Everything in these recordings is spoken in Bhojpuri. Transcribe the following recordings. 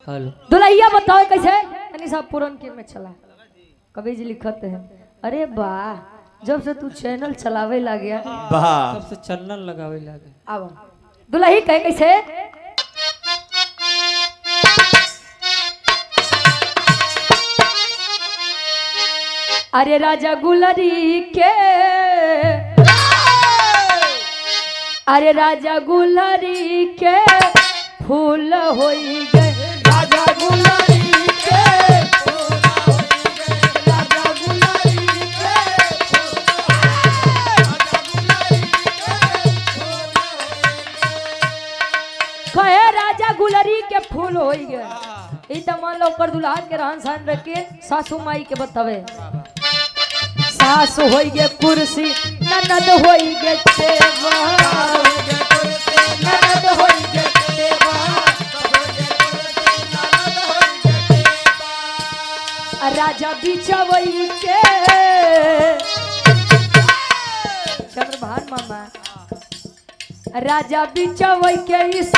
हेलो दुल्हैया बताओ कैसे यानी सब पूरन के में चला कवि जी लिखते हैं अरे वाह जब से तू चैनल चलावे लगे तब से चलने लगावे लागे अब दुल्ही कहे कैसे अरे राजा गुलरी के अरे राजा गुलरी के फूल होई गए राजा गुलरी के राजा गुलरी के कहे राजा गुलरी के फूल होई गए ई त मान लो ओकर दुल्हन के रहन सहन रखे सासू माई के बतावे सास होई गे कुर्सी ननद होई गे टेवा ननद होई गे टेवा राजा बिचवई के चंद्रभान मामा राजा बिचवई के इस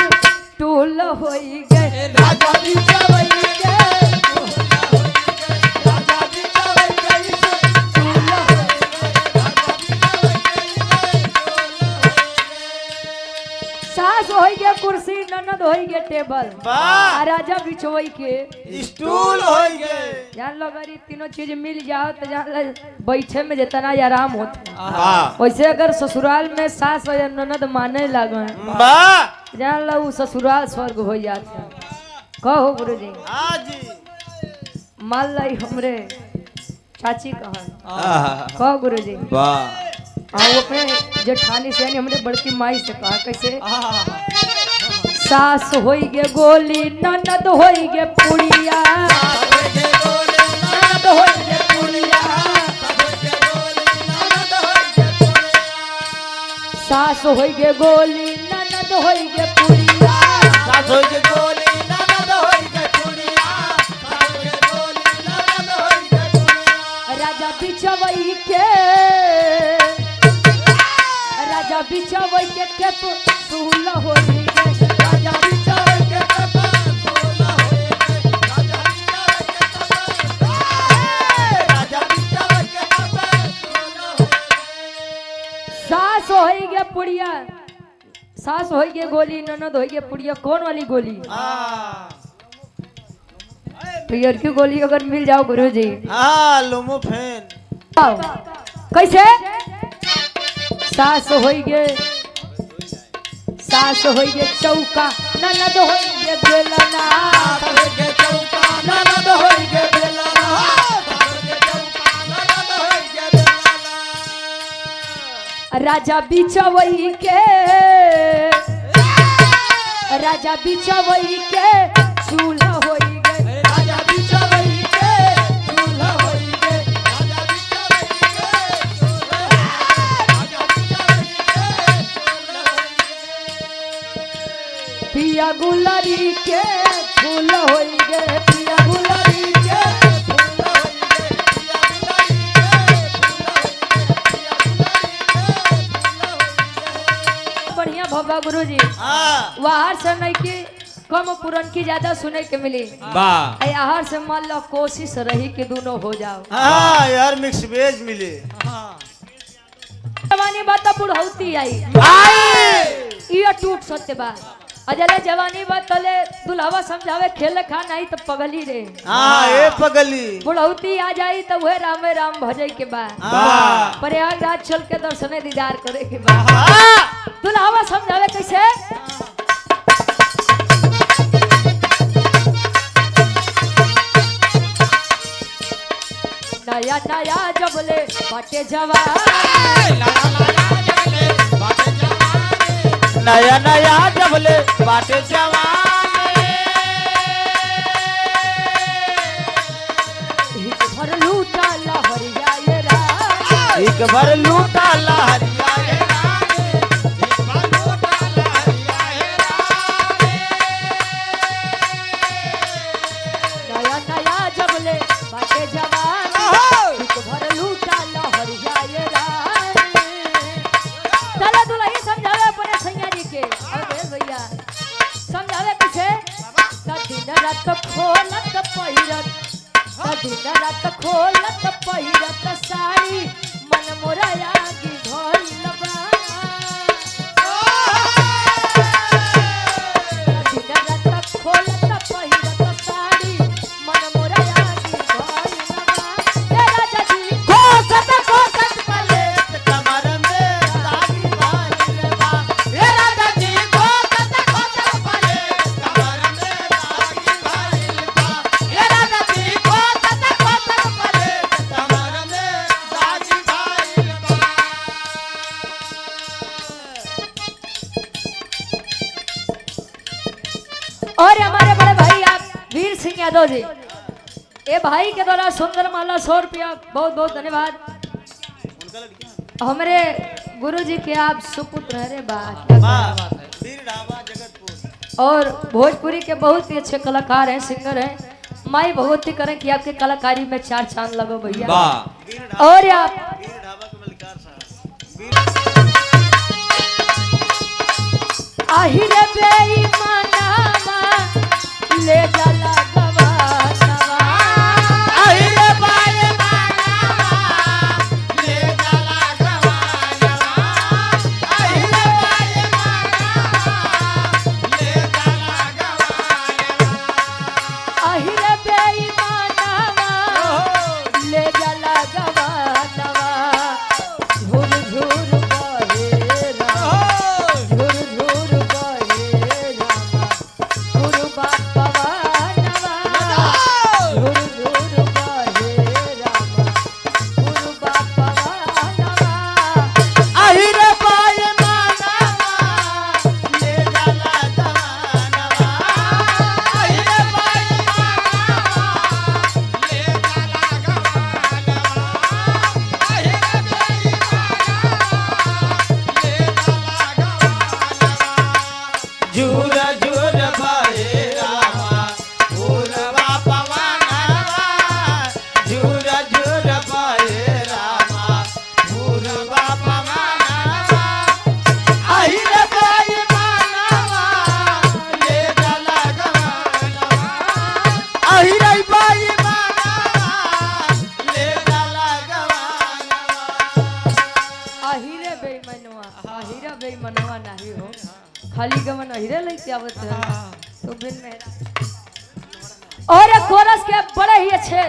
टूल होई गे राजा बिचवई के होई गे कुर्सी ननद होई गे टेबल राजा बिछोई के स्टूल होई गे जान लो अगर ये तीनों चीज मिल जाओ तो जान बैठे में जितना आराम होता वैसे अगर ससुराल में सास और ननद माने लगे जान लो ससुराल स्वर्ग हो जाता कहो गुरु जी मान लाई हमरे चाची कहो गुरु जी वो अपने जेठानी से हमरे बड़की माई से कहा कैसे सास होई गे गोली ननद होई गे पुड़िया ननद होई गे पुड़िया सास होई गे गोली ननद होई गे पुड़िया सास होई गे गोली ननद होई गे पुड़िया राजा बिचवई के राजा बिचवई के फूल होई गे राजा बिचवई के फूल होई गे राजा बिचवई के फूल सास होई गे पुड़िया सास होई गे गोली ननद होई गे पुड़िया कौन वाली गोली पियर की गोली अगर मिल जाओ गुरुजी लुमो फैन कैसे सास होई गे चौका ननद होई गे बेलना होई गे चौका ननद होई गे बेलना राजा बिचवई के चूल्हा होई गे राजा बिचवई के चूल्हा होई गे पिया गुलरी के फूल होई गे पिया गुलरी के बढ़िया भव्य गुरु जी बाहर से नहीं की कम पुरन की ज्यादा सुने के मिली आहार से मान लो कोशिश रही कि दोनों हो जाओ यार मिक्स वेज मिले जवानी बात बुढ़ौती आई ये टूट सकते बा अजले जवानी बात तले दुल्हवा समझावे खेल खा नहीं तो पगली रे ए पगली बुढ़ौती आ जाई तो वह राम राम भजई के बा प्रयागराज चल के दर्शन दीदार करे के बा दुल्हवा समझावे कैसे नया नया जबले बाटे जवान नया नया जबले बाटे जवान एक भर लूटा लहरिया ये रात एक भर लूटा लहरिया नया नया जबले बाटे जवान एक भर लूटा लहरिया ये रात चलो दुल्ही समझावे अपने सैया जी के अरे भैया समझावे कैसे दिन रात खोलत पहिरत दिन रात खोलत पहिरत साड़ी मन मोरा आगी धइल बा दिन रात खोलत पहिरत साड़ी मन मोरा आगी धइल बा ए राजा जी खोसत पले कमर में दागी भाईल बा ए राजा जी खोसत पले कमर में दागी भाईल बा ए राजा जी खोसत पले कमर में दागी भाईल बा। और हमारे बड़े भाई आप वीर सिंह यादव जी ये भाई के द्वारा सुंदर माला 100 रुपया बहुत बहुत धन्यवाद। हमारे गुरु जी के आप सुपुत्र है रे बात वीर ढाबा जगतपुर और भोजपुरी के बहुत ही अच्छे कलाकार हैं सिंगर हैं। माई भगवती करें कि आपके कलाकारी में 4 चांद लगो भैया। और आप वीर ढाबा के मलिकार साहब आहिरे बेईमानावा ले जाला गवानवा आहिरे बाए मानवा ले जाला गवानवा आहिरे बाए मानवा ले जाला गवानवा आहिरे बेईमानावा ले जाला गवानवा झुर झुर बहे रामा झुर झुर बहे रामा गुरुबा पवनवा झुर झुर बहे रामा गुरुबा पवनवा आहिरे बाए मानवा ले जाला गवानवा आहिरे बाए मानवा ले जाला गवानवा आहिरे बाए मानवा ले जाला गवानवा झूर झूर बहे रामा पूरवा पवनवा झूर झूर बहे रामा पूरवा पवनवा आहिरे बाए मानवा ले जाला गवानवा आहिरे बाए मानवा ले जाला गवानवा आहिरे बेईमनवा नहीं हो खाली गमन अहिरे लेके आवत है तो बिन मेरा और एक कोरस के बड़े ही अच्छे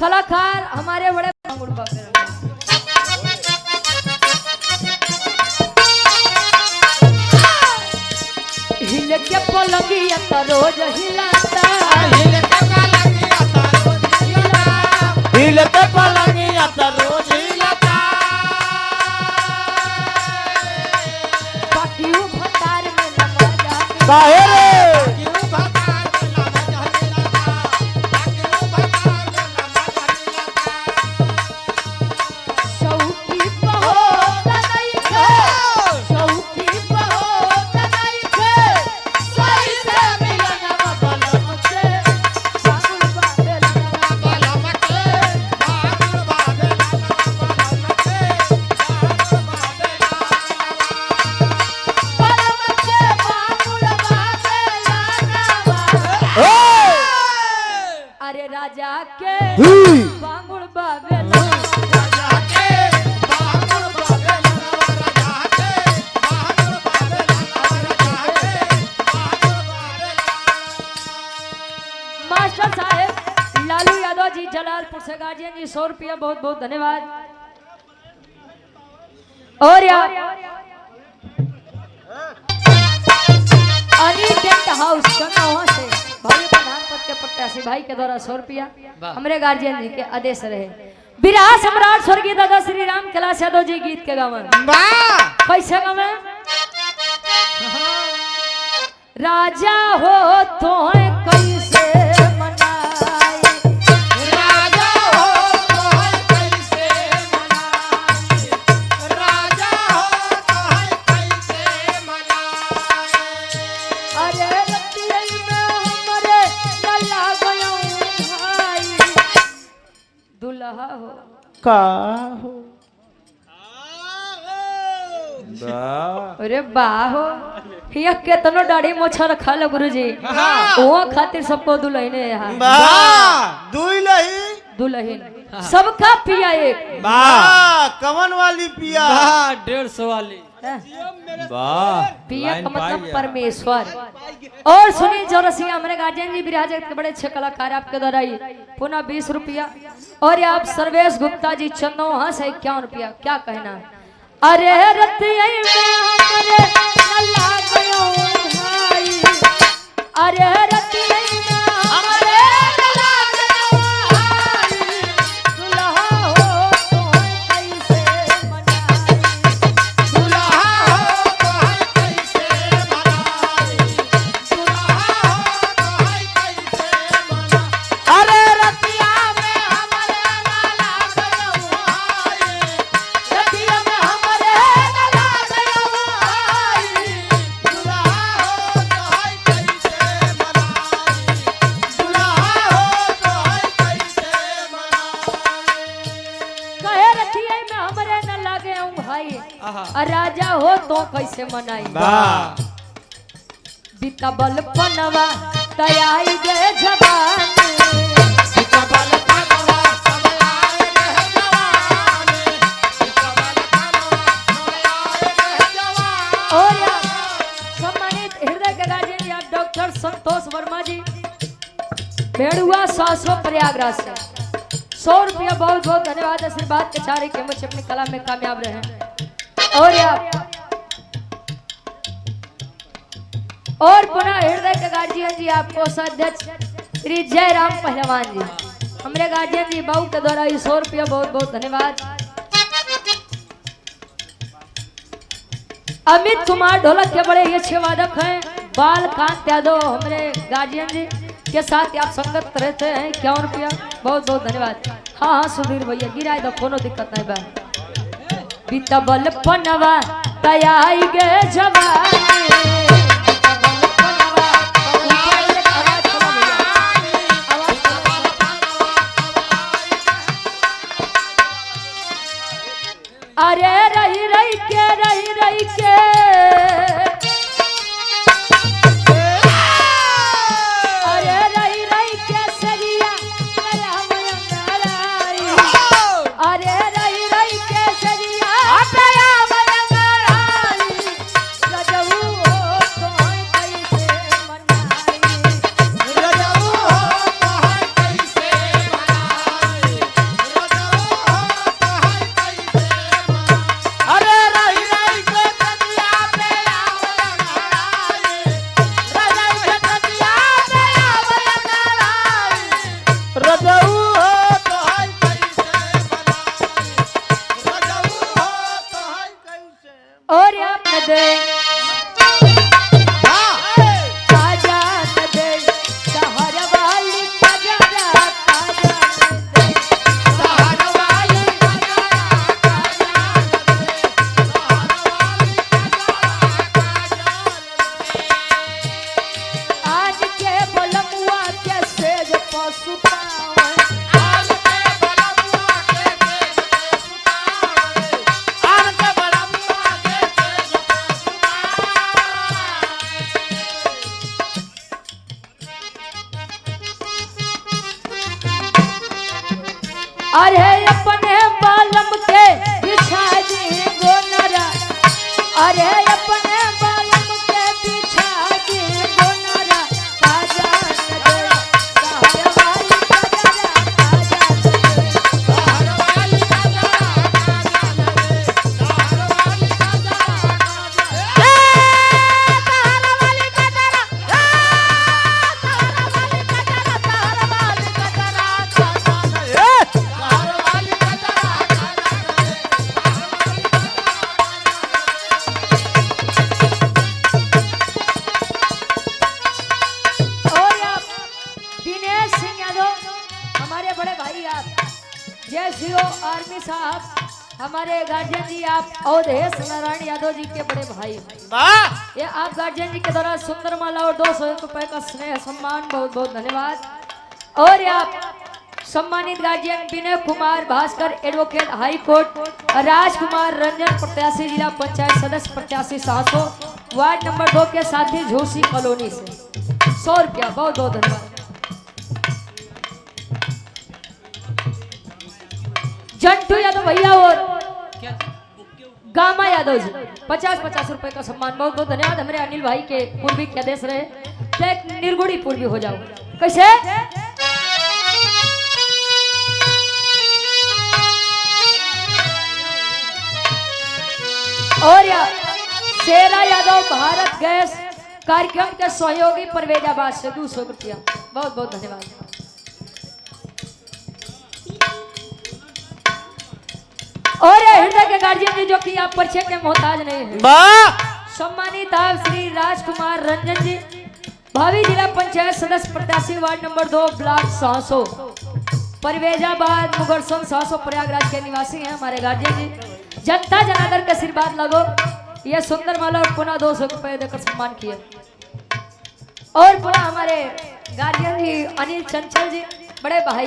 कलाकार हमारे बड़े गुड़बा हिल के पलंगिया त रोज हिलाता हिलते पलंगिया त रोज हिलता बाकी उ भतार में न मजा काहे रे शौकी बहुत नहीं खे शौकी बहुत नहीं खे सही से मिलना बलम से पागल बादल बलम के बादल बादल बलम के बादल बलम से पागल बादल अरे राजा के बांगुड़ बाबेल राजा के बादल बादल राजा के बादल बादल राजा के बादल बादल मास्टर साहेब लालू यादव जी जलालपुर से गार्जियन जी 100 रुपया बहुत बहुत धन्यवाद। और यार अनिल टेंट हाउस कन्नौहा से भाई प्रधान पद के प्रत्याशी भाई के द्वारा 100 रुपया हमारे गार्जियन जी के आदेश रहे। विराह सम्राट स्वर्गीय दादा श्री राम कैलाश यादव जी गीत के गावन कैसे गावे राजा हो तो कैसे मनाए राजा हो तो कैसे मनाए राजा हो तो कैसे मनाए अरे रतिया में हमरे लल्ला गयो भाई दुल्हा हो का हो अरे बा हो ये केतनो दाढ़ी मोछा रखा लो गुरुजी वो खातिर सबको दुल्हने यहाँ दुल्हन सबका पिया एक कवन वाली पिया 150 वाली पिया का मतलब परमेश्वर। और सुनील चौरसिया हमारे गार्जियन जी विराज के बड़े अच्छे कलाकार आपके द्वारा ही पुनः 20 रुपया। और आप सर्वेश गुप्ता जी चंदो वहां से 51 रुपया। क्या कहना अरे रतिया में हमरे नल्ला गयो भाई अरे रतिया में हमरे नल्ला गयो भाई दुल्हा हो तो कैसे मनाई दुल्हा हो तो कैसे मनाई दुल्हा हो तो कैसे मनाई अरे रतिया में हमरे नल्ला गयो भाई रतिया में हमरे नल्ला गयो भाई दुल्हा हो तो कैसे मनाई दुल्हा हो तो कैसे मनाई कहे रतिया में हमरे नल्ला गयो भाई और राजा हो तो कैसे मनाई बीता बल पनवा तयाई गे जवानी बीता बल पनवा तयाई गे जवानी बीता बल पनवा तयाई गे जवानी। और यार सम्मानित हृदय के गार्जियन आप डॉक्टर संतोष वर्मा जी भेड़ुआ 100 प्रयागराज से 100 रुपया बहुत बहुत धन्यवाद। आशीर्वाद के चारे के मुझे अपनी कला में कामयाब रहे। और यार और पुनः हृदय के गार्जियन जी आपको अध्यक्ष श्री जयराम पहलवान जी हमारे गार्जियन जी बाबू के द्वारा 100 रुपया बहुत बहुत धन्यवाद। अमित कुमार ढोलक के बड़े ही अच्छे वादक हैं। बालकांत यादव हमारे गार्जियन जी के साथ आप संगत रहते हैं 51 रुपया बहुत बहुत धन्यवाद। हाँ हाँ सुधीर भैया गिराए दो कोनो दिक्कत नहीं बा बीता बल पनवा तयाई गे जवानी अरे रही रही के अरे रही रही के सरिया अरे रही रही के सरिया रजऊ हो तो कैसे मनाई रजऊ हो तो कैसे मनाई रजऊ हो तो कैसे अरे रही रही के कटिया पे आवलंगाई रही के कटिया पे आवलंगाई रजऊ हो तो कैसे मनाई रजऊ हो तो कैसे। और आप न दे ताजा न दे शहर वाली ताजा ताजा न दे शहर वाली ताजा आज के बलमुआ के सेज पशु पावे आज के बलमुआ के सेज पशु पावे आज के बलमुआ के सेज पशु पावे। अरे अपने बालम के बिछा दी गोनरा अरे अपने बालम के बिछा दी गोनरा ताजा न दे शहर वाली ताजा ताजा न दे शहर वाली ताजा ताजा न दे शहर वाली ताजा ताजा शहर वाली ताजा शहर वाली ताजा शहर वाली ताजा शहर वाली और आप दिनेश सिंह यादव हमारे बड़े भाई आप जय सीओ आर्मी साहब हमारे गार्जियन जी आप अवधेश नारायण यादव जी के बड़े भाई ये आप गार्जियन जी के द्वारा सुंदर माला और 201 रुपए का स्नेह सम्मान बहुत बहुत धन्यवाद। और आप सम्मानित गार्जियन विनय कुमार भास्कर एडवोकेट हाई कोर्ट राजकुमार रंजन प्रत्याशी जिला पंचायत सदस्य प्रत्याशी 700 वार्ड नंबर 2 के साथी झूसी कॉलोनी से 100 रुपया। बहुत बहुत धन्यवाद। जंटू यादव भैया और गामा यादव जी 50-50 रुपए का सम्मान। बहुत बहुत धन्यवाद। हमारे अनिल भाई के पूर्वी के आदेश रहे देख निर्गुणी पूर्वी हो जाओ कैसे। और शेरा यादव भारत गैस कार्यक्रम के सहयोगी परवेजाबाद से 200 रुपया। बहुत बहुत धन्यवाद। और हृदय के गार्जियन जी जो कि आप परिचय के मोहताज नहीं है, सम्मानित आप श्री राजकुमार रंजन जी, भावी जिला पंचायत सदस्य प्रत्याशी वार्ड नंबर 2 ब्लॉक 600 परवेजाबाद मुगरसों 600 प्रयागराज के निवासी हैं हमारे गार्जियन जी। जनता जनार्दन का आशीर्वाद लगो। यह सुंदर माला और पुनः 200 रुपए देकर सम्मान किए। और पुनः हमारे गार्जियन जी अनिल चंचल जी बड़े भाई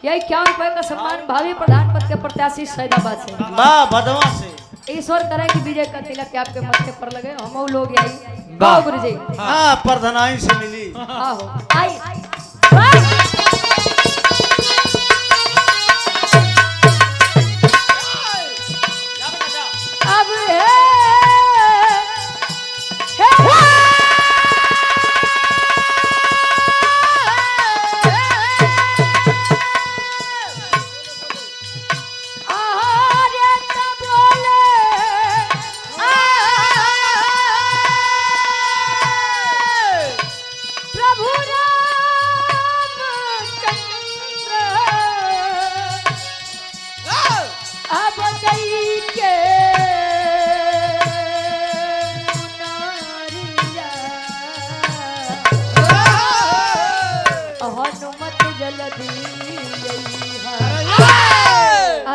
यही 51 रुपए का सम्मान भावी प्रधान पद के प्रत्याशी सैदाबाद से। ईश्वर करे कि विजय का तिलक आपके मत्थे पर लगे। हम लोग यही गुरु जी प्रधानाई से मिली। आहो आई अब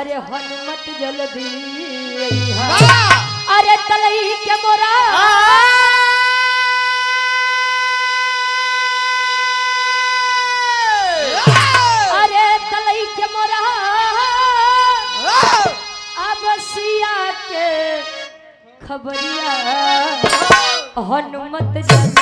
अरे हनुमत जल्दी अरे तलई के मोरा अरे तलई के मोरा अब सिया के खबरिया हनुमत जल्दी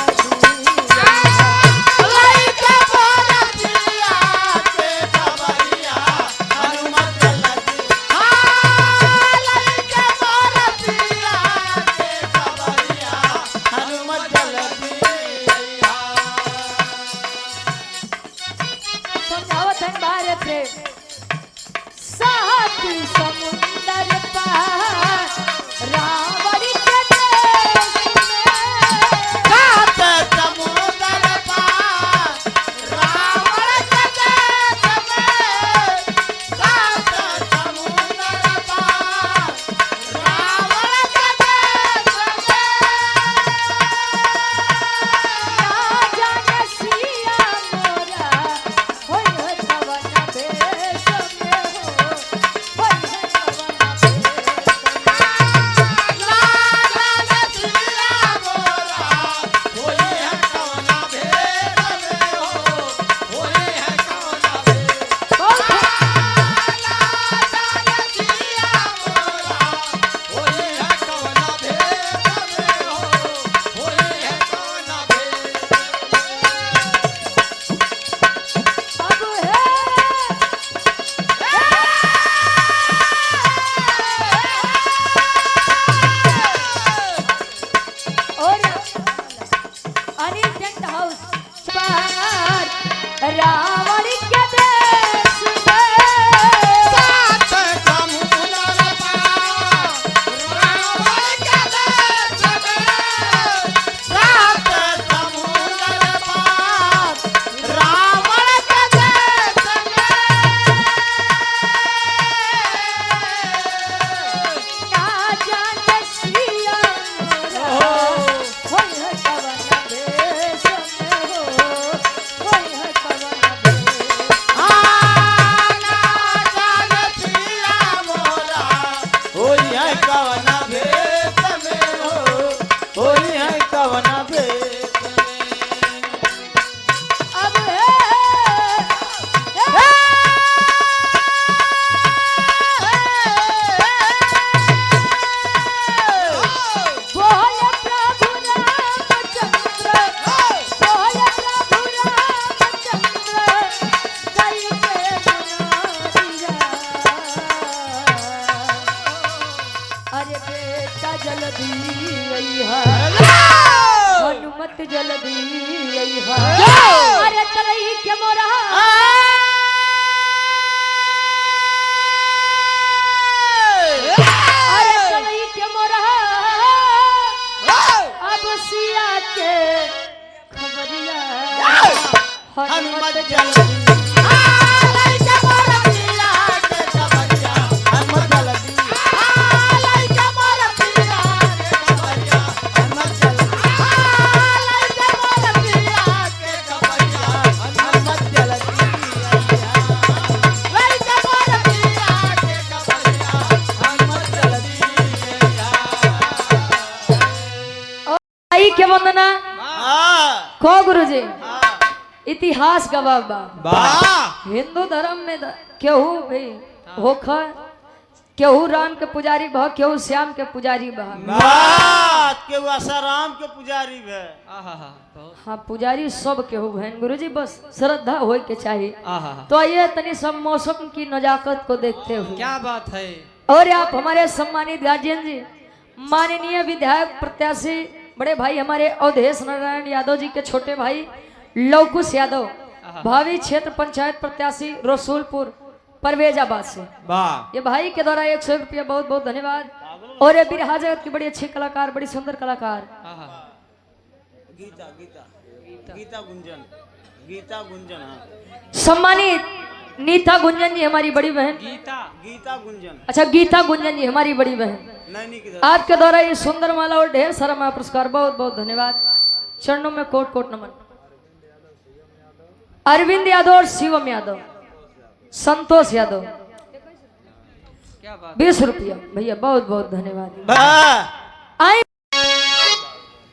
समुंदर पार रावण के देश हनुमत जल्दी लइका मोर पिया के कबरिया हनुमत जल्दी लइका मोर पिया के कबरिया हनुमत जल्दी लइका मोर पिया के कबरिया हनुमत जल्दी लइका मोर पिया के कबरिया हनुमत जल्दी आई के वंदना हां को गुरुजी इतिहास गवाह बा वाह हिंदू धर्म में केहू भी होख केहू राम के पुजारी बा केहू श्याम के पुजारी बा बात के आसाराम के पुजारी है हाँ पुजारी सब केहू बहन गुरुजी बस श्रद्धा होए के चाहिए आहा तो आइए तनी सब मौसम की नजाकत को देखते हुए क्या बात है। और आप हमारे सम्मानित गार्जियन जी माननीय विधायक प्रत्याशी बड़े भाई हमारे अवधेश नारायण यादव जी के छोटे भाई लवकुश यादव भावी क्षेत्र पंचायत प्रत्याशी रसूलपुर परवेजाबाद से वाह ये भाई के द्वारा 100 रुपया बहुत बहुत धन्यवाद। और ये बिरहा जगत की बड़ी अच्छी कलाकार बड़ी सुंदर कलाकार गीता गीता गीता गुंजन गीता गुंजन हाँ सम्मानित नीता गुंजन जी हमारी बड़ी बहन गीता गुंजन अच्छा गीता गुंजन जी हमारी बड़ी बहन नैनी की आपके द्वारा ये सुंदर माला और ढेर सारा महापुरस्कार बहुत बहुत धन्यवाद। चरणों में कोट कोट नमन। अरविंद यादव और शिवम यादव संतोष यादव क्या बात 20 रुपया भैया बहुत बहुत धन्यवाद। वाह आए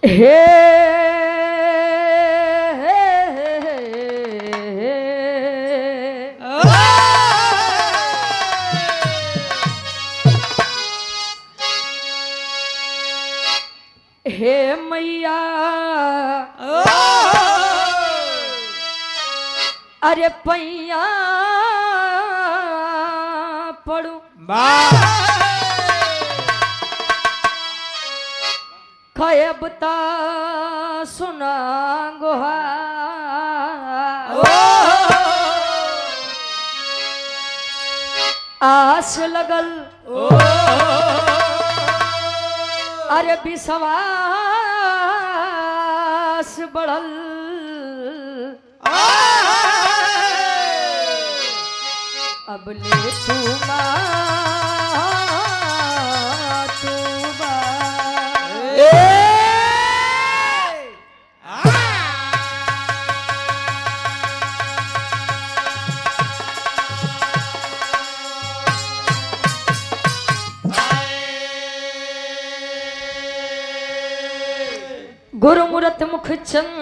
हे हे मैया अरे पैया पड़ू खयबता सुना गोहा आस लगल अरे विश्वास बढ़ल अब ले तू गुरुमूरत मुख चंद्रमा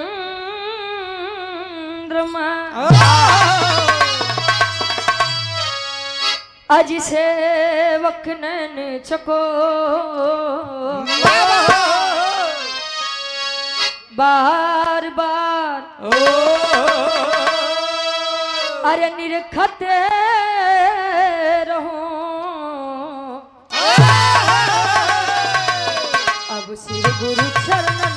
अज सेवक नैन चको बार बार अरे निरखते रहो अब सिर गुरु चरणन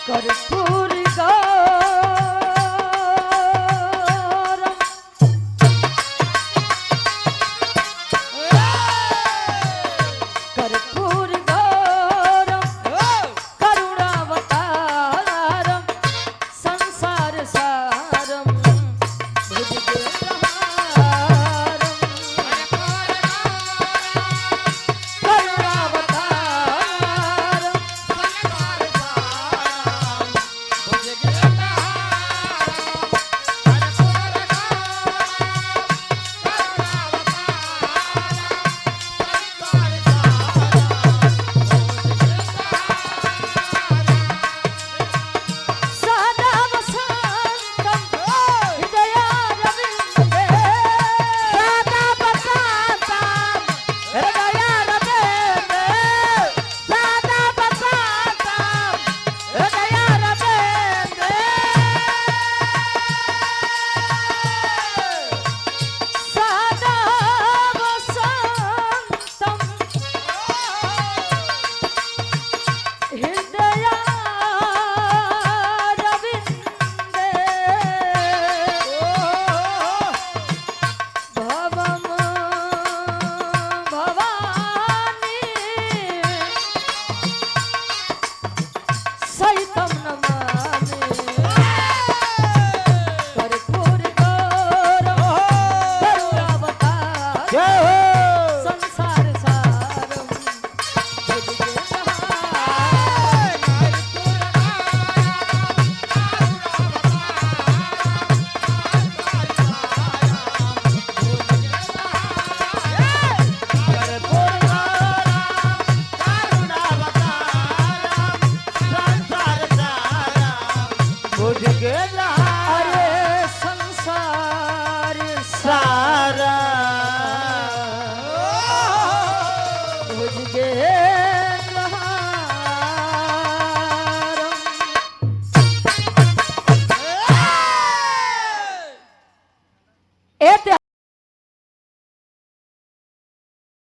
कर्पूर गौरम कर्पूर गौरम करुणावतारम संसार सारम भुजगेन्द्रहारम करुणावतारम सही तम न